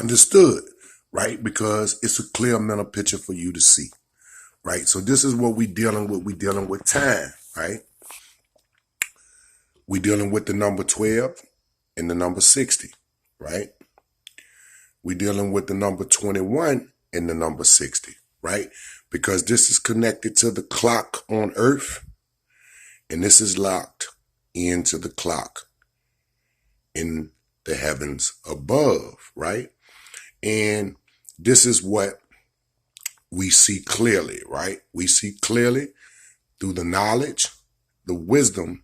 Understood, right? Because it's a clear mental picture for you to see, right? So this is what we're dealing with. We're dealing with time, right? We're dealing with the number 12 and the number 60, right? We're dealing with the number 21 and the number 60, right? Because this is connected to the clock on Earth, and this is locked into the clock in the heavens above, right? And this is what we see clearly, right? We see clearly through the knowledge, the wisdom,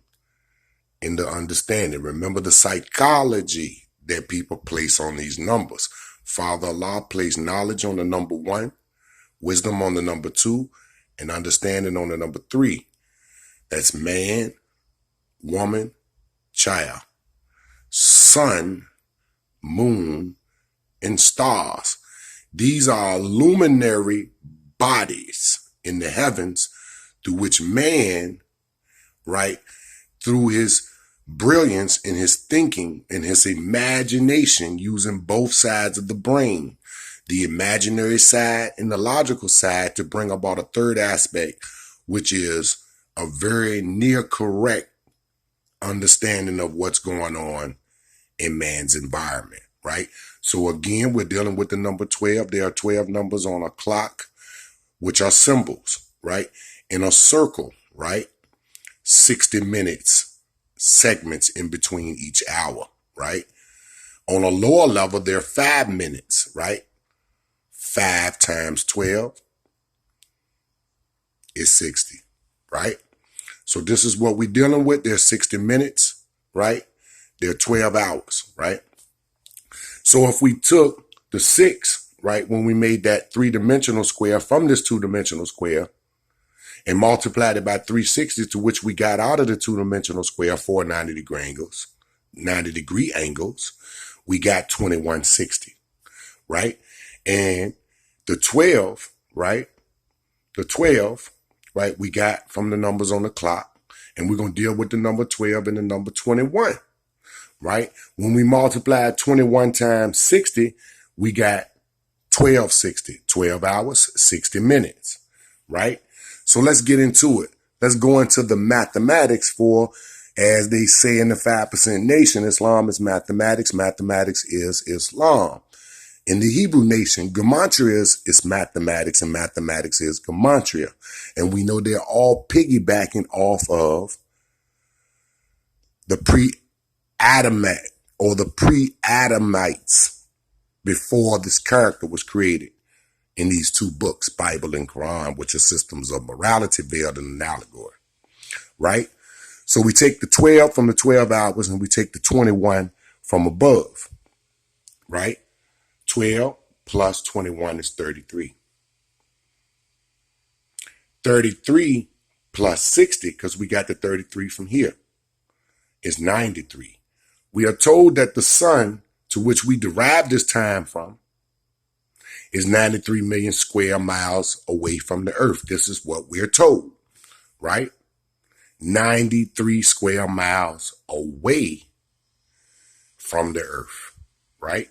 and the understanding. Remember the psychology that people place on these numbers. Father Allah placed knowledge on the number 1, wisdom on the number 2, and understanding on the number 3. That's man, woman, child, sun, moon, and stars. These are luminary bodies in the heavens through which man, right, through his brilliance in his thinking and his imagination, using both sides of the brain, the imaginary side and the logical side, to bring about a third aspect, which is a very near correct understanding of what's going on in man's environment, right? So again, we're dealing with the number 12. There are 12 numbers on a clock, which are symbols, right? In a circle, right? 60 minutes, segments in between each hour, right? On a lower level, there are 5 minutes, right? 5 times 12 is 60, right? So this is what we're dealing with. There's 60 minutes, right? There are 12 hours, right? So if we took the 6, right, when we made that 3-dimensional square from this 2-dimensional square and multiplied it by 360, to which we got out of the 2-dimensional square 4 90-degree angles, we got 2160, right? And the 12, right? The 12, right, we got from the numbers on the clock, and we're going to deal with the number 12 and the number 21. Right? When we multiply 21 times 60, we got 1260, 12 hours, 60 minutes, right? So let's get into it. Let's go into the mathematics for, as they say in the 5% Nation, Islam is mathematics, mathematics is Islam. In the Hebrew nation, gematria is mathematics, and mathematics is gematria. And we know they're all piggybacking off of the pre-Adamite or the pre-Adamites before this character was created in these 2 books, Bible and Quran, which are systems of morality veiled in an allegory, right? So we take the 12 from the 12 hours and we take the 21 from above, right? 12 plus 21 is 33. 33 plus 60, because we got the 33 from here, is 93. We are told that the sun, to which we derive this time from, is 93 million square miles away from the earth. This is what we're told, right? 93 square miles away from the earth, right?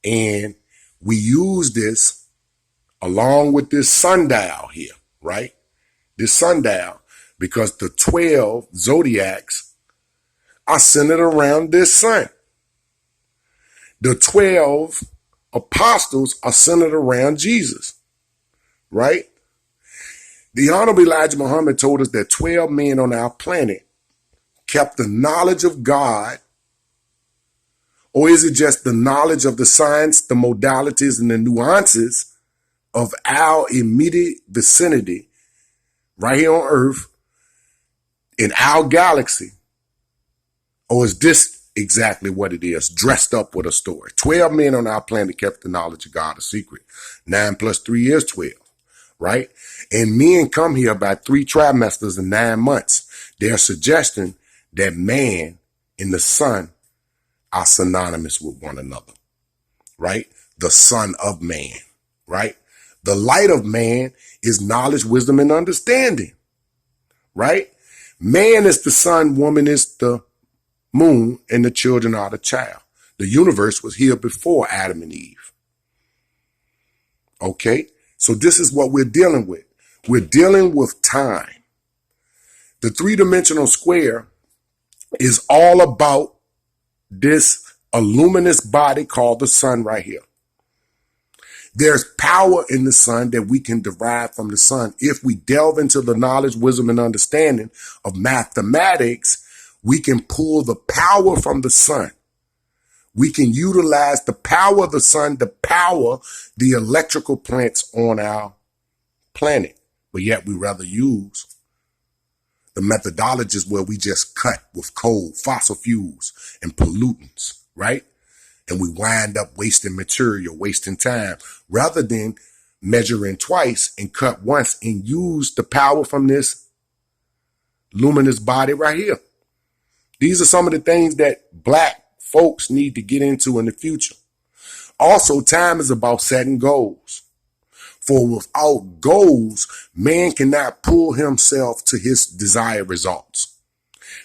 And we use this along with this sundial here, right? This sundial, because the 12 zodiacs are centered around this sun. The 12 apostles are centered around Jesus, right? The Honorable Elijah Muhammad told us that 12 men on our planet kept the knowledge of God. Or is it just the knowledge of the science, the modalities, and the nuances of our immediate vicinity right here on Earth in our galaxy? Or is this exactly what it is, dressed up with a story? 12 men on our planet kept the knowledge of God a secret. 9 plus 3 is 12, right? And men come here by 3 trimesters and 9 months. They're suggesting that man and the sun are synonymous with one another, right? The son of man, right? The light of man is knowledge, wisdom, and understanding, right? Man is the sun, woman is the moon, and the children are the child. The universe was here before Adam and Eve, Okay? So this is what we're dealing with. We're dealing with time. The three-dimensional square is all about this luminous body called the sun right here. There's power in the sun that we can derive from the sun. If we delve into the knowledge, wisdom, and understanding of mathematics, we can pull the power from the sun. We can utilize the power of the sun to power the electrical plants on our planet. But yet we rather use the methodologies where we just cut with coal, fossil fuels, and pollutants, right? And we wind up wasting material, wasting time, rather than measuring twice and cut once and use the power from this luminous body right here. These are some of the things that Black folks need to get into in the future. Also, time is about setting goals. For without goals, man cannot pull himself to his desired results.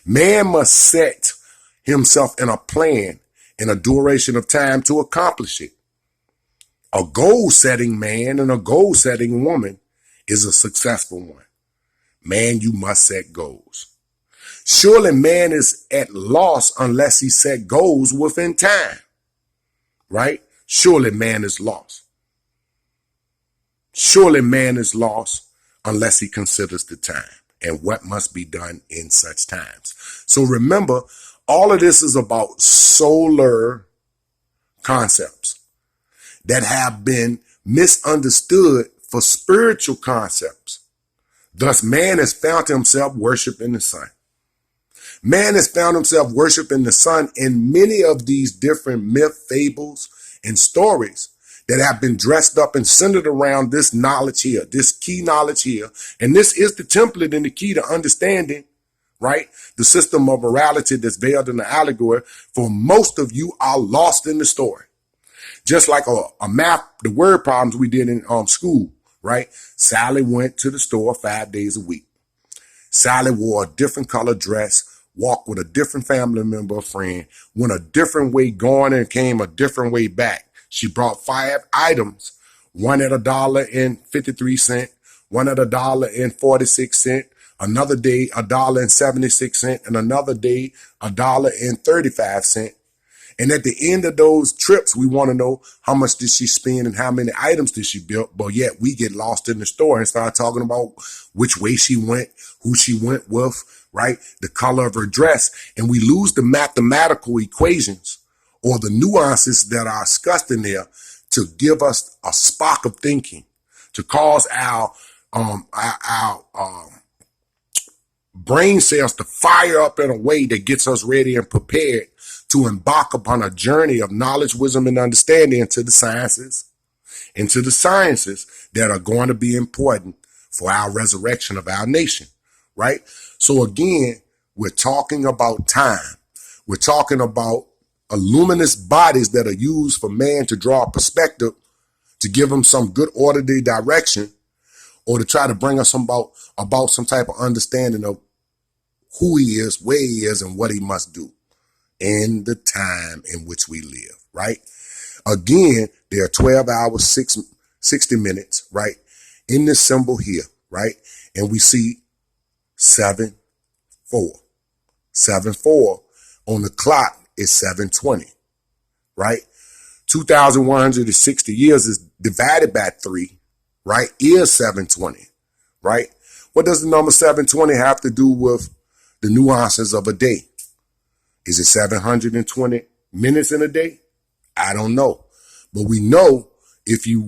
Man must set himself in a plan in a duration of time to accomplish it. A goal-setting man and a goal-setting woman is a successful one. Man, you must set goals. Surely man is at loss unless he set goals within time, right? Surely man is lost. Surely man is lost unless he considers the time and what must be done in such times. So remember, all of this is about solar concepts that have been misunderstood for spiritual concepts. Thus, man has found himself worshiping the sun. Man has found himself worshiping the sun in many of these different myth, fables, and stories that have been dressed up and centered around this knowledge here, this key knowledge here. And this is the template and the key to understanding, right? The system of morality that's veiled in the allegory. For most of you are lost in the story. Just like a math, the word problems we did in school, right? Sally went to the store 5 days a week. Sally wore a different color dress, walked with a different family member or friend, went a different way going and came a different way back. She brought 5 items, one at $1.53, one at $1.46, another day $1.76, and another day $1.35. And at the end of those trips, we want to know how much did she spend and how many items did she build. But yet we get lost in the store and start talking about which way she went, who she went with, right? The color of her dress. And we lose the mathematical equations or the nuances that are discussed in there to give us a spark of thinking, to cause our brain cells to fire up in a way that gets us ready and prepared to embark upon a journey of knowledge, wisdom, and understanding into the sciences that are going to be important for our resurrection of our nation, right? So again, we're talking about time. We're talking about luminous bodies that are used for man to draw a perspective, to give him some good orderly direction, or to try to bring us about some type of understanding of who he is, where he is, and what he must do in the time in which we live, right? Again, there are 12 hours, 60 minutes, right? In this symbol here, right? And we see 7-4. 7-4 on the clock is 7:20, right? 2,160 years is divided by 3, right? Is 7:20, right? What does the number 720 have to do with the nuances of a day? Is it 720 minutes in a day? I don't know. But we know if you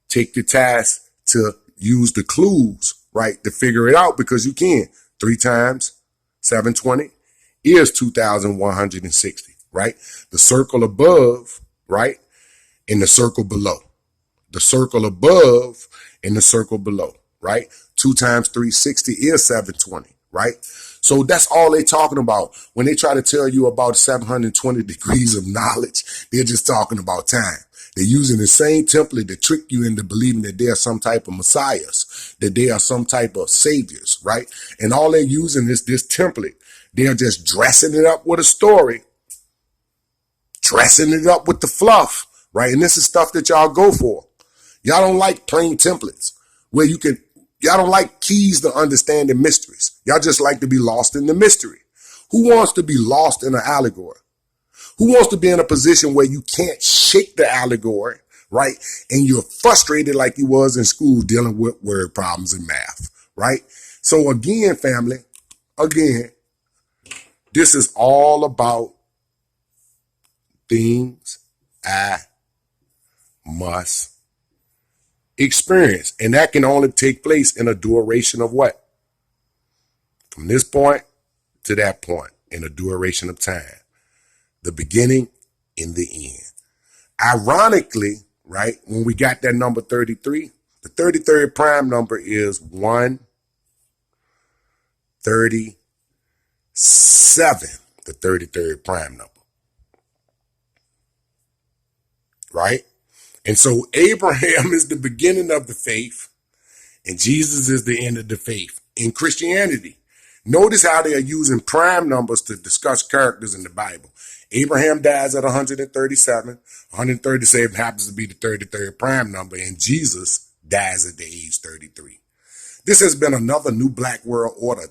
take the task to use the clues, right, to figure it out, because you can. 3 times 720 is 2,160, right? The circle above, right, and the circle below. The circle above and the circle below, right? 2 times 360 is 720, right? So that's all they're talking about. When they try to tell you about 720 degrees of knowledge, they're just talking about time. They're using the same template to trick you into believing that they are some type of messiahs, that they are some type of saviors, right? And all they're using is this template. They're just dressing it up with a story, dressing it up with the fluff, right? And this is stuff that y'all go for. Y'all don't like plain templates where y'all don't like keys to understanding mysteries. Y'all just like to be lost in the mystery. Who wants to be lost in an allegory? Who wants to be in a position where you can't shake the allegory, right? And you're frustrated like you was in school dealing with word problems in math, right? So again, family, this is all about things I must experience. And that can only take place in a duration of what? From this point to that point, in a duration of time. The beginning and the end. Ironically, right, when we got that number 33, the 33rd prime number is 137, the 33rd prime number. Right? And so Abraham is the beginning of the faith, and Jesus is the end of the faith. In Christianity, notice how they are using prime numbers to discuss characters in the Bible. Abraham dies at 137. 137 happens to be the 33rd prime number, and Jesus dies at the age 33. This has been another New Black World Order